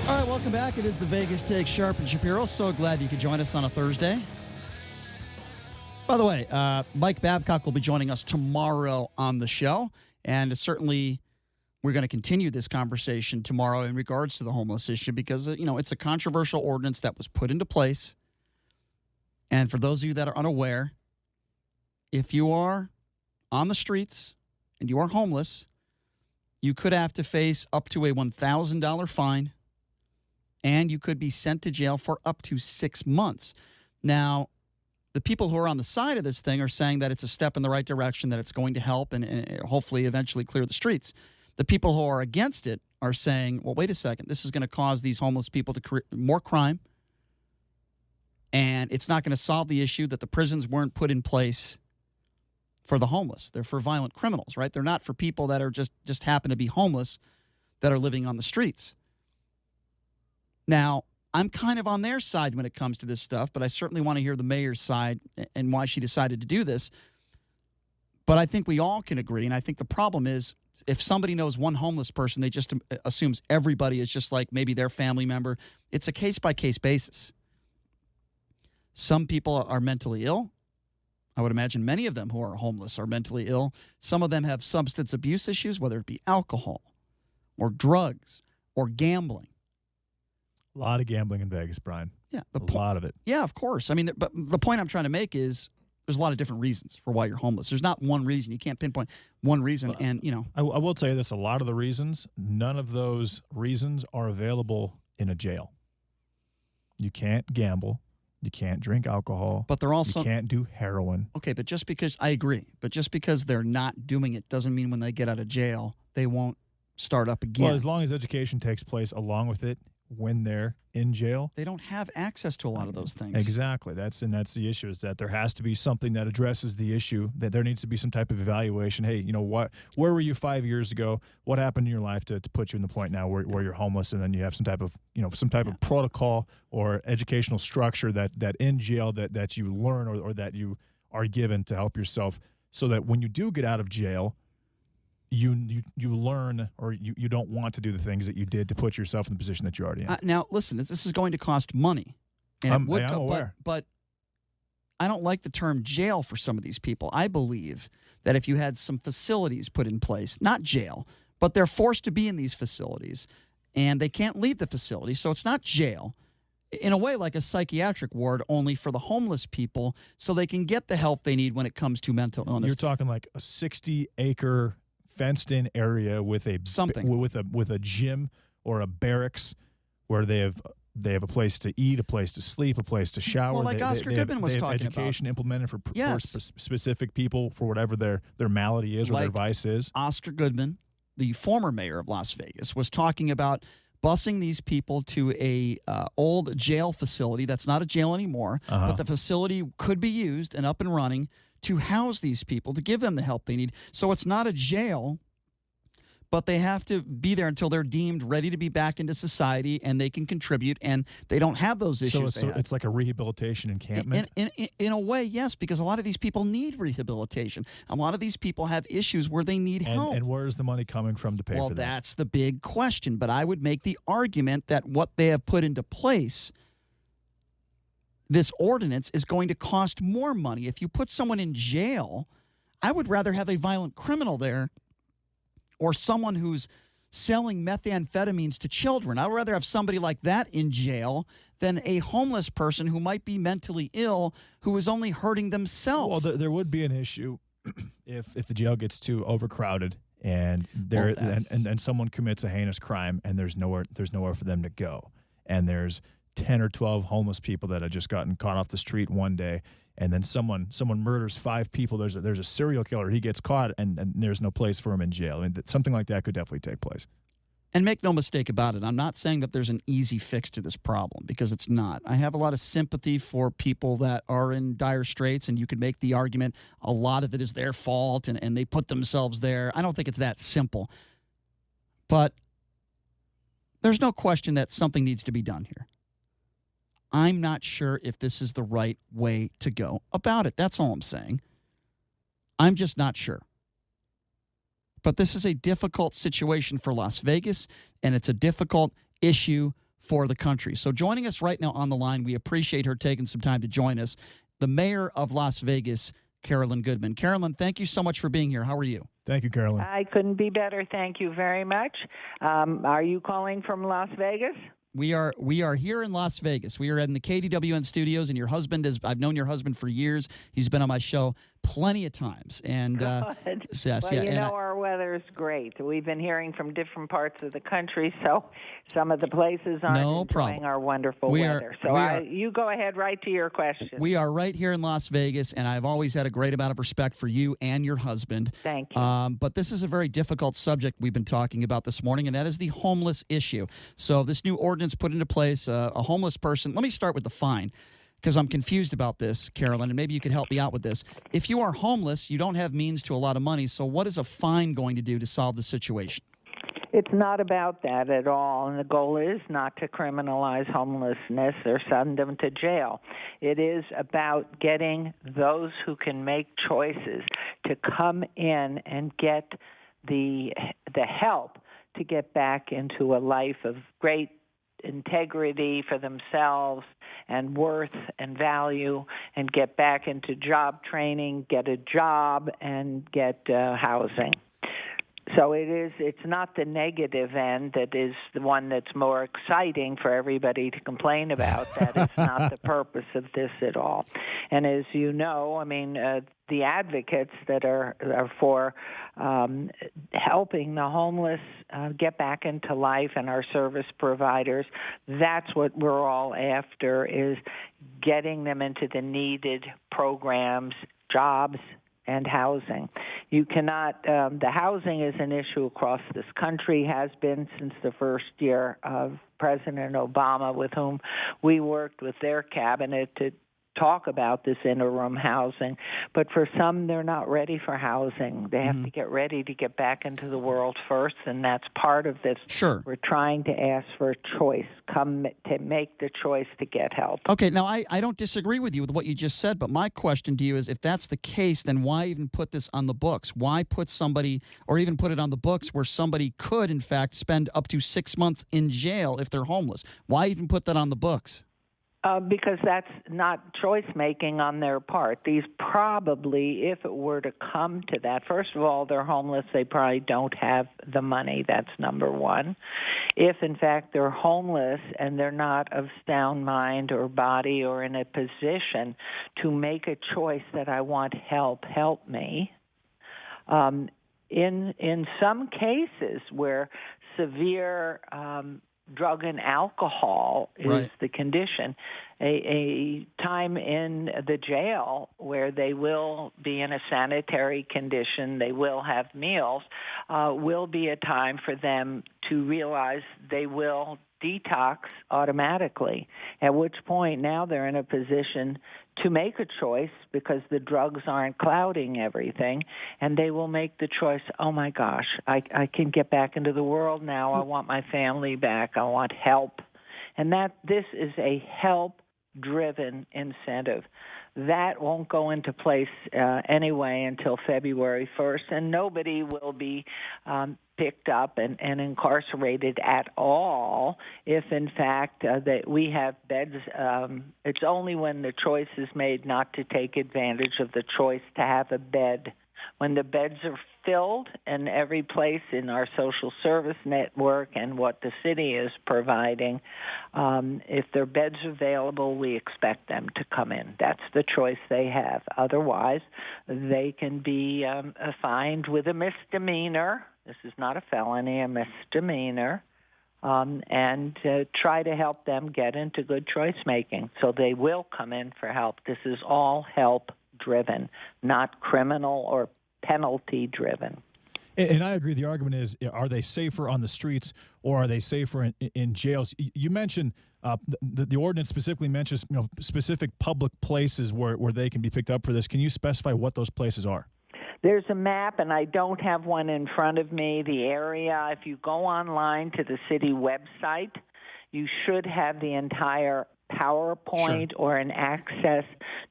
All right, welcome back. It is the Vegas Take, Sharp and Shapiro. So glad you could join us on a Thursday. By the way, Mike Babcock will be joining us tomorrow on the show, and certainly we're going to continue this conversation tomorrow in regards to the homeless issue because, it's a controversial ordinance that was put into place. And for those of you that are unaware, if you are on the streets and you are homeless, you could have to face up to a $1,000 fine, and you could be sent to jail for up to 6 months. Now, the people who are on the side of this thing are saying that it's a step in the right direction, that it's going to help and hopefully eventually clear the streets. The people who are against it are saying, well, wait a second, this is going to cause these homeless people to create more crime, and it's not going to solve the issue that the prisons weren't put in place for the homeless. They're for violent criminals, right? They're not for people that are just happen to be homeless that are living on the streets. Now, I'm kind of on their side when it comes to this stuff, but I certainly want to hear the mayor's side and why she decided to do this. But I think we all can agree, and I think the problem is if somebody knows one homeless person, they just assumes everybody is just like maybe their family member. It's a case-by-case basis. Some people are mentally ill. I would imagine many of them who are homeless are mentally ill. Some of them have substance abuse issues, whether it be alcohol or drugs or gambling. A lot of gambling in Vegas, Brian. Yeah, a lot of it. Yeah, of course. I mean, but the point I'm trying to make is there's a lot of different reasons for why you're homeless. There's not one reason. You can't pinpoint one reason. And, I will tell you this, a lot of the reasons, none of those reasons are available in a jail. You can't gamble. You can't drink alcohol. But they're also... You can't do heroin. Okay, but just because... I agree. But just because they're not doing it doesn't mean when they get out of jail, they won't start up again. Well, as long as education takes place along with it, when they're in jail, they don't have access to a lot of those things. Exactly. That's the issue, is that there has to be something that addresses the issue, that there needs to be some type of evaluation. Hey, where were you 5 years ago? What happened in your life to put you in the point now where you're homeless? And then you have some type of of protocol or educational structure that in jail that you learn or that you are given to help yourself, so that when you do get out of jail, you learn, or you don't want to do the things that you did to put yourself in the position that you're already in. Now, listen, this is going to cost money. And I'm aware. But I don't like the term jail for some of these people. I believe that if you had some facilities put in place, not jail, but they're forced to be in these facilities, and they can't leave the facility, so it's not jail. In a way, like a psychiatric ward, only for the homeless people, so they can get the help they need when it comes to mental illness. You're talking like a 60-acre fenced-in area with a gym or a barracks where they have a place to eat, a place to sleep, a place to shower. Well, like Oscar Goodman was talking about. Education implemented for Yes. specific people for whatever their malady is or their vice is. Oscar Goodman, the former mayor of Las Vegas, was talking about busing these people to a old jail facility that's not a jail anymore, but the facility could be used and up and running to house these people, to give them the help they need. So it's not a jail, but they have to be there until they're deemed ready to be back into society and they can contribute, and they don't have those issues. So it's like a rehabilitation encampment? In a way, yes, because a lot of these people need rehabilitation. A lot of these people have issues where they need help. And where is the money coming from to pay for that? Well, that's the big question. But I would make the argument that what they have put into place, this ordinance, is going to cost more money. If you put someone in jail, I would rather have a violent criminal there or someone who's selling methamphetamines to children. I would rather have somebody like that in jail than a homeless person who might be mentally ill, who is only hurting themselves. Well, there would be an issue if the jail gets too overcrowded and and someone commits a heinous crime and there's nowhere for them to go, and there's 10 or 12 homeless people that have just gotten caught off the street one day, and then someone murders 5 people. There's a serial killer. He gets caught, and there's no place for him in jail. I mean, something like that could definitely take place. And make no mistake about it, I'm not saying that there's an easy fix to this problem, because it's not. I have a lot of sympathy for people that are in dire straits, and you could make the argument a lot of it is their fault, and they put themselves there. I don't think it's that simple. But there's no question that something needs to be done here. I'm not sure if this is the right way to go about it. That's all I'm saying. I'm just not sure. But this is a difficult situation for Las Vegas, and it's a difficult issue for the country. So joining us right now on the line, we appreciate her taking some time to join us, the mayor of Las Vegas, Carolyn Goodman. Carolyn, thank you so much for being here. How are you? Thank you, Carolyn. I couldn't be better. Thank you very much. Are you calling from Las Vegas? We are here in Las Vegas. We are in the KDWN studios, and I've known your husband for years. He's been on my show plenty of times. And yes, well, our weather's great. We've been hearing from different parts of the country, so some of the places aren't enjoying our wonderful weather. You go ahead right to your question. We are right here in Las Vegas, and I've always had a great amount of respect for you and your husband. Thank you. But this is a very difficult subject we've been talking about this morning, and that is the homeless issue. So this new ordinance put into place, a homeless person. Let me start with the fine, because I'm confused about this, Carolyn, and maybe you could help me out with this. If you are homeless, you don't have means to a lot of money, so what is a fine going to do to solve the situation? It's not about that at all, and the goal is not to criminalize homelessness or send them to jail. It is about getting those who can make choices to come in and get the help to get back into a life of great integrity for themselves and worth and value, and get back into job training, get a job, and get housing. So it's not the negative end that is the one that's more exciting for everybody to complain about. That is not the purpose of this at all. And as you know, I mean, the advocates that are for helping the homeless get back into life, and our service providers, that's what we're all after, is getting them into the needed programs, jobs, and housing. You cannot, the housing is an issue across this country, has been since the first year of President Obama, with whom we worked with their cabinet to talk about this interim housing. But for some, they're not ready for housing. They have to get ready to get back into the world first, and that's part of this. Sure. We're trying to ask for a choice, come to make the choice to get help. Okay, now I don't disagree with you with what you just said, but my question to you is, if that's the case, then why even put this on the books? Why put somebody, or even put it on the books where somebody could, in fact, spend up to 6 months in jail if they're homeless? Why even put that on the books? Because that's not choice-making on their part. These probably, if it were to come to that, first of all, they're homeless. They probably don't have the money. That's number one. If, in fact, they're homeless and they're not of sound mind or body or in a position to make a choice that I want help me, in some cases where severe drug and alcohol is the condition, a time in the jail where they will be in a sanitary condition, they will have meals, will be a time for them to realize they will detox automatically, at which point now they're in a position to make a choice because the drugs aren't clouding everything, and they will make the choice, oh my gosh, I can get back into the world now, I want my family back, I want help. And this is a help-driven incentive. That won't go into place anyway until February 1st, and nobody will be picked up and incarcerated at all if, in fact, that we have beds. It's only when the choice is made not to take advantage of the choice to have a bed. When the beds are filled in every place in our social service network and what the city is providing, if there are beds available, we expect them to come in. That's the choice they have. Otherwise, they can be fined with a misdemeanor. This is not a felony, a misdemeanor, and try to help them get into good choice-making. So they will come in for help. This is all help-driven, not criminal or penalty-driven. And I agree. The argument is, are they safer on the streets or are they safer in jails? You mentioned the ordinance specifically mentions specific public places where they can be picked up for this. Can you specify what those places are? There's a map, and I don't have one in front of me. The area, if you go online to the city website, you should have the entire PowerPoint or an access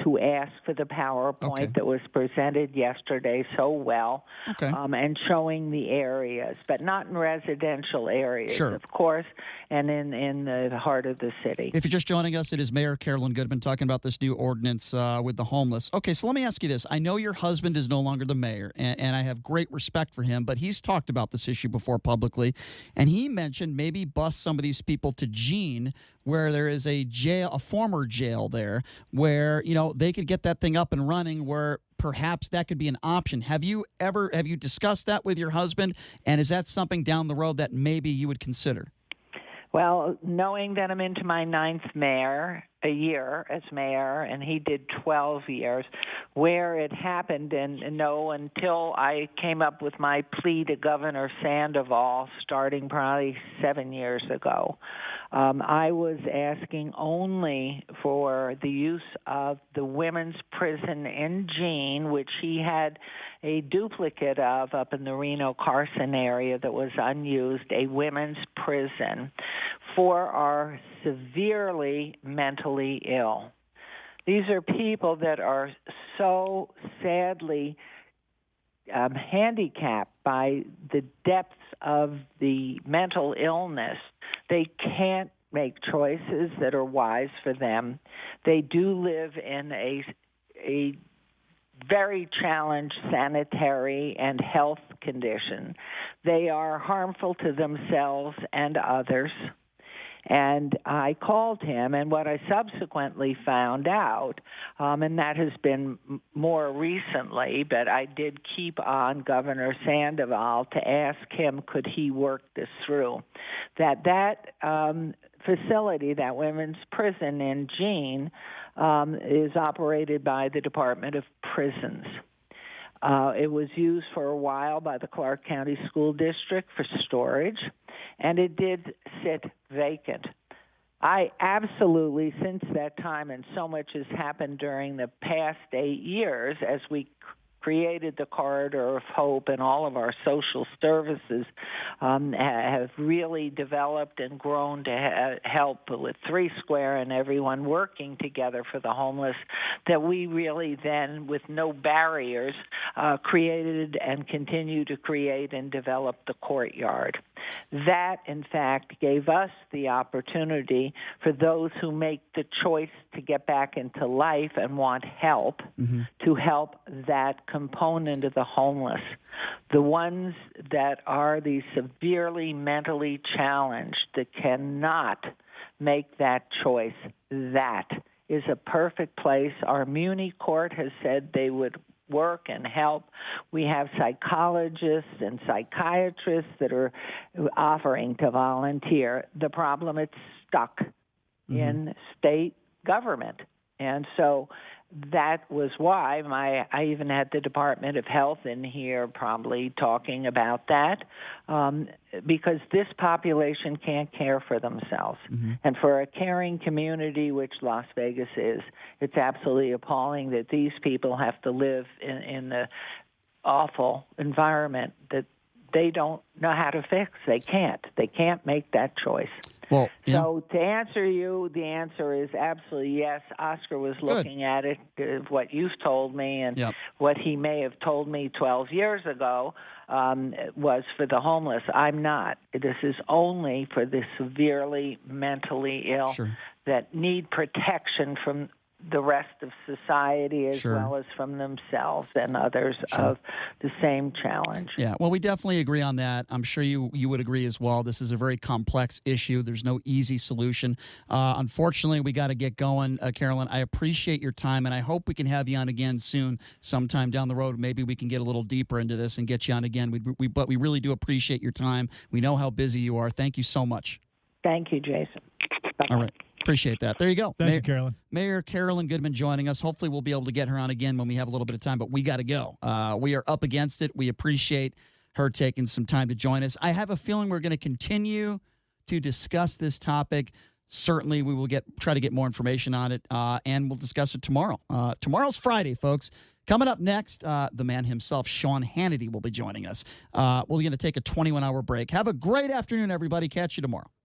to ask for the PowerPoint that was presented yesterday so well, and showing the areas, but not in residential areas, of course, and in the heart of the city. If you're just joining us, it is Mayor Carolyn Goodman talking about this new ordinance with the homeless. Okay, so let me ask you this. I know your husband is no longer the mayor, and I have great respect for him, but he's talked about this issue before publicly, and he mentioned maybe bus some of these people to Jean, where there is a jail, a former jail there, where, you know, they could get that thing up and running, where perhaps that could be an option. Have you discussed that with your husband, and is that something down the road that maybe you would consider? Well, knowing that I'm into my 9th year as mayor, and he did 12 years, where it happened, and no, until I came up with my plea to Governor Sandoval starting probably 7 years ago, I was asking only for the use of the women's prison in Jean, which he had a duplicate of up in the Reno-Carson area that was unused, a women's prison for our severely mentally ill. These are people that are so sadly handicapped by the depths of the mental illness. They can't make choices that are wise for them. They do live in a very challenged sanitary and health condition. They are harmful to themselves and others. And I called him, and what I subsequently found out, and that has been more recently, but I did keep on Governor Sandoval to ask him could he work this through, that facility, that women's prison in Jean, is operated by the Department of Prisons. It was used for a while by the Clark County School District for storage, and it did sit vacant. I absolutely, since that time, and so much has happened during the past 8 years as we created the Corridor of Hope, and all of our social services have really developed and grown to help with Three Square and everyone working together for the homeless, that we really then, with no barriers, created and continue to create and develop the courtyard. That, in fact, gave us the opportunity for those who make the choice to get back into life and want help to help that component of the homeless. The ones that are the severely mentally challenged that cannot make that choice, that is a perfect place. Our Muni Court has said they would work and help. We have psychologists and psychiatrists that are offering to volunteer. The problem, it's stuck in state government. And so that was why I even had the Department of Health in here probably talking about that, because this population can't care for themselves. And for a caring community, which Las Vegas is, it's absolutely appalling that these people have to live in the awful environment that they don't know how to fix. They can't make that choice. Well, so to answer you, the answer is absolutely yes. Oscar was looking at it, what you've told me, and what he may have told me 12 years ago was for the homeless. I'm not. This is only for the severely mentally ill that need protection from the rest of society as well as from themselves and others of the same challenge. Yeah, well, we definitely agree on that. I'm sure you would agree as well. This is a very complex issue. There's no easy solution. Unfortunately, we got to get going. Carolyn, I appreciate your time, and I hope we can have you on again soon, sometime down the road. Maybe we can get a little deeper into this and get you on again. But we really do appreciate your time. We know how busy you are. Thank you so much. Thank you, Jason. Bye-bye. All right. Appreciate that. There you go. Thank you, Carolyn. Mayor Carolyn Goodman joining us. Hopefully we'll be able to get her on again when we have a little bit of time, but we got to go. We are up against it. We appreciate her taking some time to join us. I have a feeling we're going to continue to discuss this topic. Certainly we will try to get more information on it, and we'll discuss it tomorrow. Tomorrow's Friday, folks. Coming up next, the man himself, Sean Hannity, will be joining us. We're going to take a 21-hour break. Have a great afternoon, everybody. Catch you tomorrow.